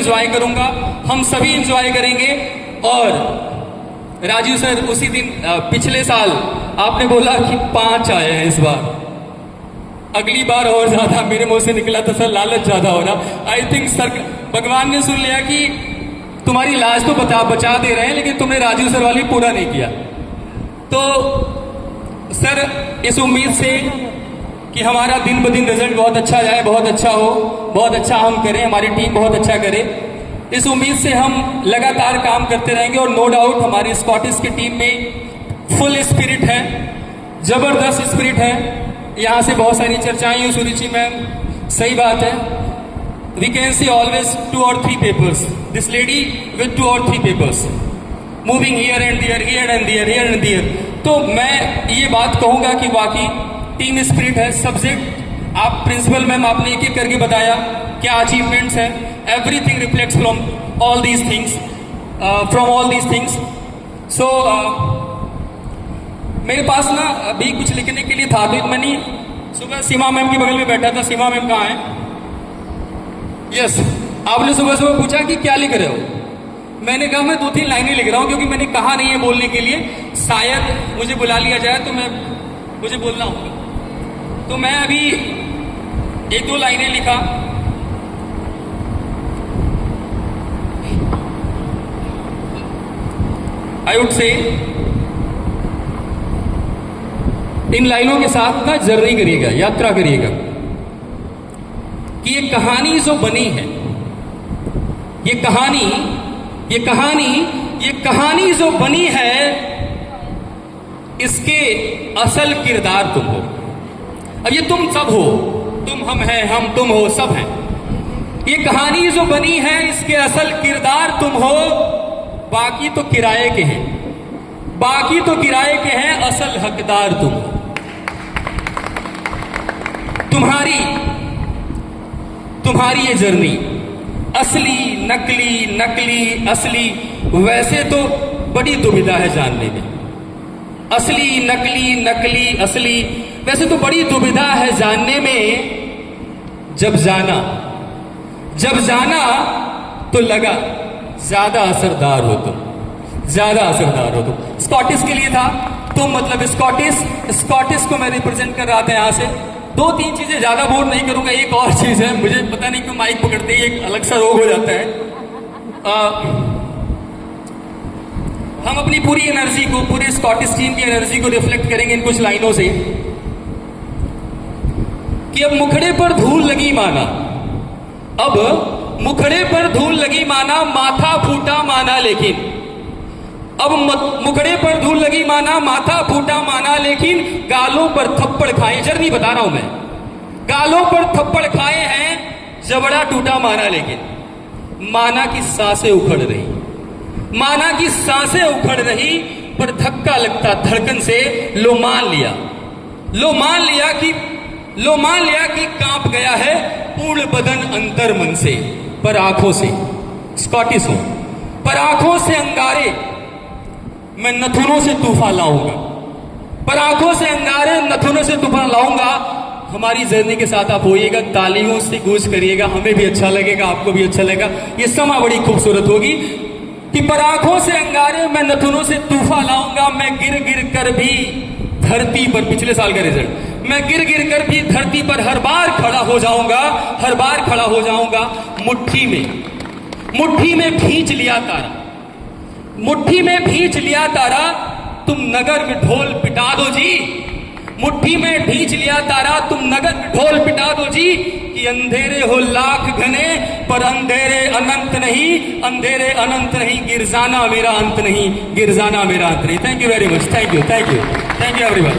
Enjoy करूंगा, हम सभी एंजॉय करेंगे। और राजीव सर, उसी दिन पिछले साल आपने बोला कि 5 आए हैं इस बार, अगली बार और ज्यादा। मेरे मुंह से निकला तो सर लालच ज्यादा हो रहा। आई थिंक सर भगवान ने सुन लिया कि तुम्हारी लाज तो बचा दे रहे हैं, लेकिन तुमने राजीव सर वाली पूरा नहीं किया। तो सर इस उम्मीद से कि हमारा दिन ब दिन रिजल्ट बहुत अच्छा जाए, बहुत अच्छा हो, बहुत अच्छा हम करें, हमारी टीम बहुत अच्छा करे, इस उम्मीद से हम लगातार काम करते रहेंगे। और नो डाउट हमारी स्कॉटिश की टीम में फुल स्पिरिट है, जबरदस्त स्पिरिट है। यहाँ से बहुत सारी चर्चाएं हुई सुरुचि मैम, सही बात है। We can see always 2 or 3 papers, this lady with 2 or 3 papers moving here and there, here and there, here and there. तो मैं ये बात कहूंगा कि वाकई टीम स्पिरिट है। सब्जेक्ट आप प्रिंसिपल मैम आपने एक एक करके बताया क्या अचीवमेंट्स हैं, everything reflects from all these things, from all these things. So मेरे पास ना अभी कुछ लिखने के लिए था, तो मैंने सुबह सीमा मैम के बगल में बैठा था। सीमा मैम कहाँ है? यस, आपने सुबह सुबह पूछा कि क्या लिख रहे हो। मैंने कहा मैं 2-3 लाइनें लिख रहा हूं, क्योंकि मैंने कहा नहीं है बोलने के लिए, शायद मुझे बुला लिया जाए तो मुझे बोलना होगा। तो मैं अभी 1-2 लाइनें लिखा। आई वुड से इन लाइनों के साथ ना जर्नी करिएगा, यात्रा करिएगा कि ये कहानी जो बनी है, ये कहानी जो बनी है, इसके असल किरदार तुम हो। अब ये तुम सब हो, तुम हम हैं, हम तुम हो, सब हैं। ये कहानी जो बनी है, इसके असल किरदार तुम हो, बाकी तो किराए के हैं, बाकी तो किराए के हैं, असल हकदार तुम हो। तुम्हारी ये जर्नी असली नकली, नकली असली, वैसे तो बड़ी दुविधा है जानने में। असली नकली, नकली असली, वैसे तो बड़ी दुविधा है जानने में। जब जाना तो लगा ज्यादा असरदार हो तुम, ज्यादा असरदार हो तुम। स्कॉटिश के लिए था, तुम मतलब स्कॉटिश को मैं रिप्रेजेंट कर रहा था यहाँ से। 2-3 चीजें ज्यादा बोर नहीं करूंगा। एक और चीज है, मुझे पता नहीं क्यों माइक पकड़ते ही एक अलग सा रोग हो जाता है। हम अपनी पूरी एनर्जी को, पूरे स्कॉटिश टीम की एनर्जी को रिफ्लेक्ट करेंगे इन कुछ लाइनों से कि अब मुखड़े पर धूल लगी माना, अब मुखड़े पर धूल लगी माना, माथा फूटा माना, लेकिन अब मुखड़े पर धूल लगी माना, माथा फूटा माना, लेकिन गालों पर थप्पड़ खाए, जर्नी बता रहा हूं मैं, गालों पर थप्पड़ खाए हैं, जबड़ा टूटा माना, लेकिन माना की सांसें उखड़ रही, माना की सांसें उखड़ रही, पर धक्का लगता धड़कन से, लो मान लिया कि कांप गया है पूर्ण बदन अंतर मन से, पर आंखों से, स्कॉटिश हूं, पर आंखों से अंगारे मैं नथुनों से तूफान लाऊंगा, पर आंखों से अंगारे नथुनों से तूफान लाऊंगा। हमारी जर्नी के साथ आप होइएगा, तालियों से गूंज करिएगा, हमें भी अच्छा लगेगा, आपको भी अच्छा लगेगा। ये समा बड़ी खूबसूरत होगी कि पर आंखों से अंगारे मैं नथुनों से तूफान लाऊंगा, मैं गिर गिर कर भी धरती पर, पिछले साल का रिजल्ट, मैं गिर गिर कर भी धरती पर हर बार खड़ा हो जाऊंगा, हर बार खड़ा हो जाऊंगा। मुट्ठी में भींच लिया तारा, मुट्ठी में भींच लिया तारा, तुम नगर में ढोल पिटा दो जी, मुट्ठी में भींच लिया तारा, तुम नगर में ढोल पिटा दो जी, कि अंधेरे हो लाख घने, पर अंधेरे अनंत नहीं, अंधेरे अनंत नहीं, गिरजाना मेरा अंत नहीं, गिरजाना मेरा अंत नहीं। Thank you very much, thank you everyone.